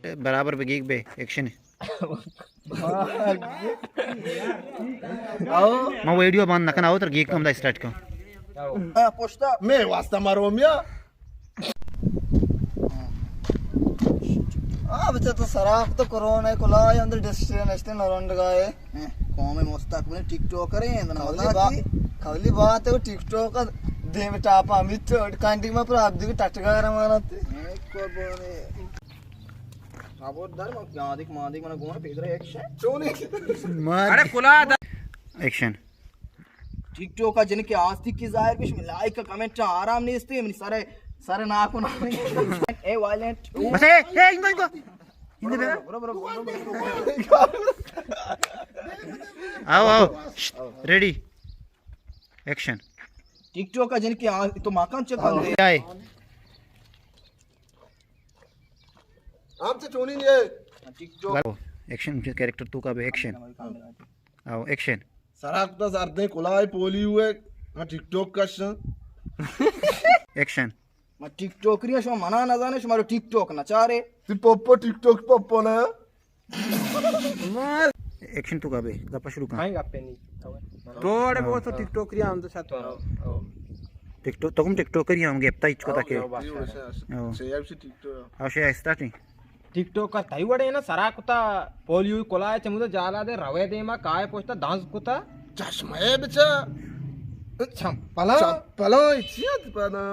बराबर बगीक बे एक्शन मैं वीडियो बंद नकन आओ तर गीक कम दा स्टार्ट कर पोस्टा मैं वास्ता मारो मिया बच्चा तो सराफ तो कोरोना है कोला अंदर डेस्टिनेशन अराउंड गाए कौन में मस्ता अपने टिकटॉक करें खाली बात है वो टिकटॉक का दे में टापा मिट कांटी में पर आप दी टटका रमाना थे को बोले अब उधर मैं यादिक मादिक मैंने घूमा पेदरा एक्शन सोनी अरे कुला एक्शन टिकटॉक का जिनके आस्तिक की जाहिर पेश में लाइक का कमेंट आराम नहीं इसते मेरी सारे सारे नाक को ए वायलेंट बस ए इनको हिंदी में आओ रेडी एक्शन टिकटॉक का जिनके तो माकन चेक कर दे आए आपसे टोनी नहीं है टिकटॉक एक्शन कैरेक्टर तू का बे एक्शन आओ एक्शन सराक तो सरदे कुलाई पोली हुए मैं टिकटॉक का एक्शन मैं टिकटॉक रिया शो मना ना जाने शो मारो टिकटॉक ना चारे तू पप्पो टिकटॉक पप्पो ना एक्शन तू का बे गप्पा शुरू कर नहीं गप्पे नहीं थोड़े बहुत तो टिकटॉक रिया हम तो साथ टिकटॉक तो हम टिकटॉक करिए हम गेप्ता इचको ताके आओ शे स्टार्टिंग टिकटॉक का ताई वडे ना सरा कुता पोलियो कोलाय चमुदा जाला दे रवे दे मा काय पोस्ता डांस कुता चश्मा है बच्चा छम पला पला इच्छिया पला